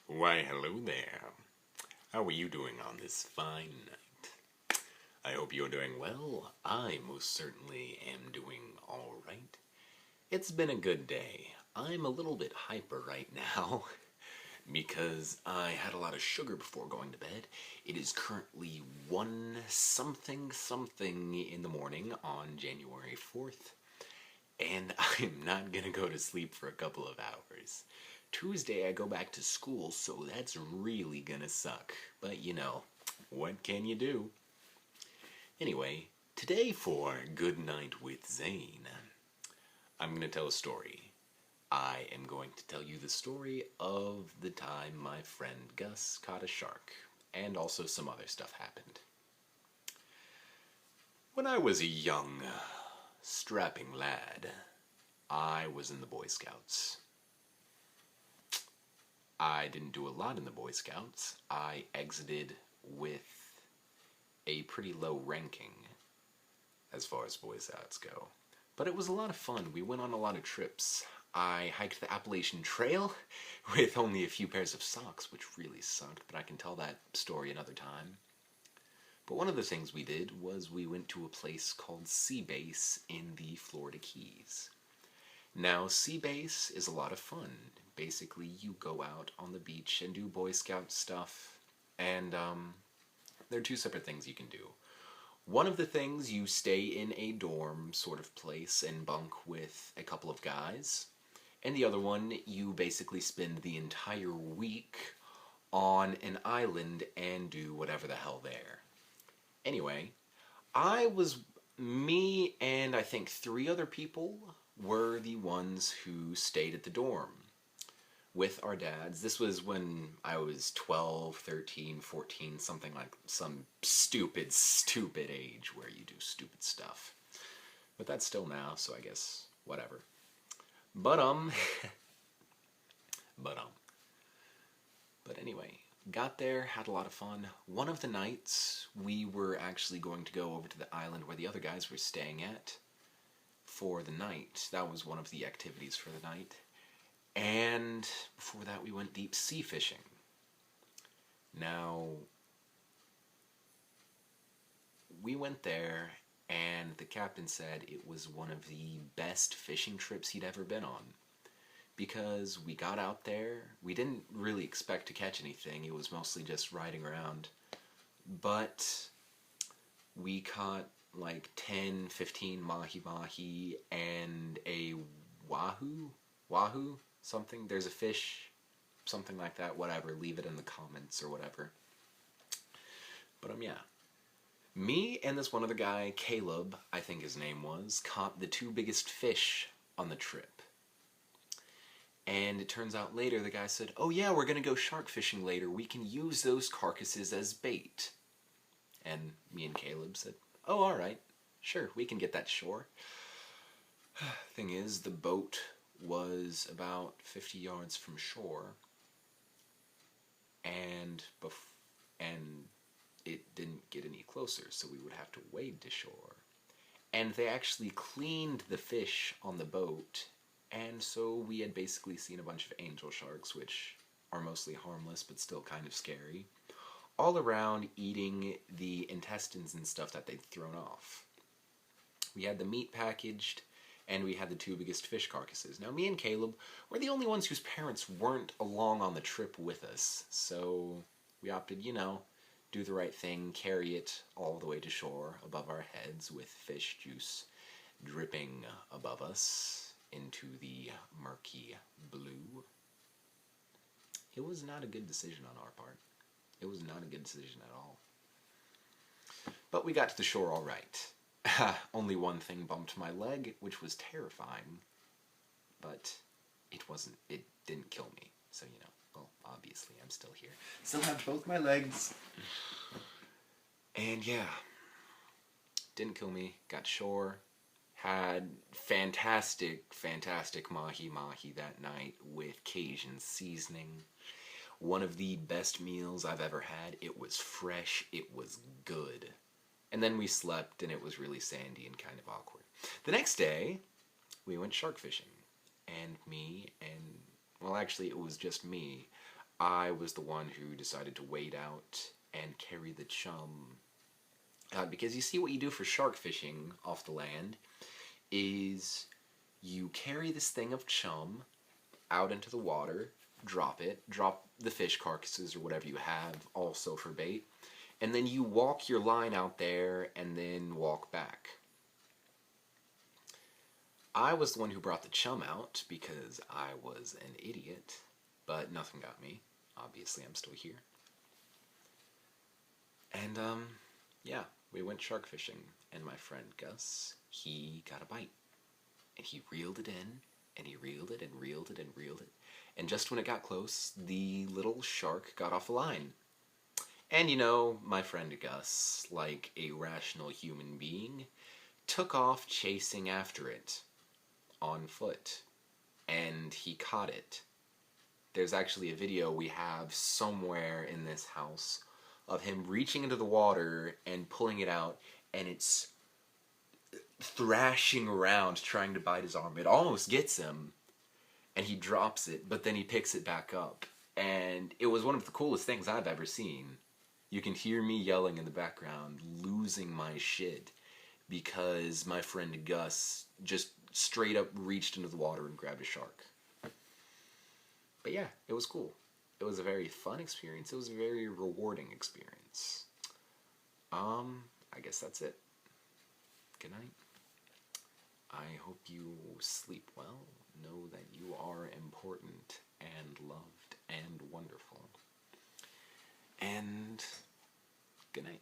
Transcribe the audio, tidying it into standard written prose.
Why, hello there. How are you doing on this fine night? I hope you're doing well. I most certainly am doing alright. It's been a good day. I'm a little bit hyper right now because I had a lot of sugar before going to bed. It is currently 1 something something in the morning on January 4th, and I'm not gonna go to sleep for a couple of hours. Tuesday I go back to school, so that's really gonna suck. But what can you do? Anyway, today for Good Night with Zane, I'm gonna tell a story. I am going to tell you the story of the time my friend Gus caught a shark, and also some other stuff happened. When I was a young, strapping lad, I was in the Boy Scouts. I didn't do a lot in the Boy Scouts. I exited with a pretty low ranking as far as Boy Scouts go. But it was a lot of fun. We went on a lot of trips. I hiked the Appalachian Trail with only a few pairs of socks, which really sucked, but I can tell that story another time. But one of the things we did was we went to a place called Sea Base in the Florida Keys. Now, Sea Base is a lot of fun. Basically, you go out on the beach and do Boy Scout stuff, and there are two separate things you can do. One of the things, you stay in a dorm sort of place and bunk with a couple of guys, and the other one, you basically spend the entire week on an island and do whatever the hell there. Anyway, me and I think 3 other people were the ones who stayed at the dorm with our dads. This was when I was 12, 13, 14, something like some stupid age where you do stupid stuff. But that's still now, so I guess whatever. But anyway, got there, had a lot of fun. One of the nights, we were actually going to go over to the island where the other guys were staying at for the night. That was one of the activities for the night. And before that, we went deep sea fishing. Now, we went there, and the captain said it was one of the best fishing trips he'd ever been on. Because we got out there, we didn't really expect to catch anything, it was mostly just riding around. But we caught like 10, 15 mahi-mahi and a wahoo, something. There's a fish, something like that, whatever. Leave it in the comments or whatever. But yeah. Me and this one other guy, Caleb, I think his name was, caught the 2 biggest fish on the trip. And it turns out later the guy said, "Oh yeah, we're gonna go shark fishing later. We can use those carcasses as bait." And me and Caleb said, "Oh, alright. Sure, we can get that shore." Thing is, the boat was about 50 yards from shore, and it didn't get any closer, so we would have to wade to shore. And they actually cleaned the fish on the boat, and so we had basically seen a bunch of angel sharks, which are mostly harmless but still kind of scary, all around eating the intestines and stuff that they'd thrown off. We had the meat packaged, and we had the 2 biggest fish carcasses. Now, me and Caleb were the only ones whose parents weren't along on the trip with us, so we opted, do the right thing, carry it all the way to shore above our heads with fish juice dripping above us into the murky blue. It was not a good decision on our part. It was not a good decision at all. But we got to the shore all right. Only one thing bumped my leg, which was terrifying, but it didn't kill me, so well, obviously I'm still here. Still have both my legs. And yeah, didn't kill me, got shore, had fantastic mahi-mahi that night with Cajun seasoning. One of the best meals I've ever had. It was fresh, it was good. And then we slept, and it was really sandy and kind of awkward. The next day, we went shark fishing. And actually, it was just me. I was the one who decided to wade out and carry the chum. Because you see, what you do for shark fishing off the land is you carry this thing of chum out into the water, drop the fish carcasses or whatever you have also for bait, and then you walk your line out there and then walk back. I was the one who brought the chum out because I was an idiot, but nothing got me. Obviously, I'm still here. And, yeah, we went shark fishing, and my friend Gus, he got a bite. And he reeled it in, and he reeled it and reeled it and reeled it. And just when it got close, the little shark got off the line. And you know, my friend Gus, like a rational human being, took off chasing after it on foot. And he caught it. There's actually a video we have somewhere in this house of him reaching into the water and pulling it out, and it's thrashing around trying to bite his arm. It almost gets him, and he drops it, but then he picks it back up. And it was one of the coolest things I've ever seen. You can hear me yelling in the background, losing my shit, because my friend Gus just straight up reached into the water and grabbed a shark. But yeah, it was cool. It was a very fun experience. It was a very rewarding experience. I guess that's it. Good night. I hope you sleep well. Know that you are important and loved and wonderful. And good night.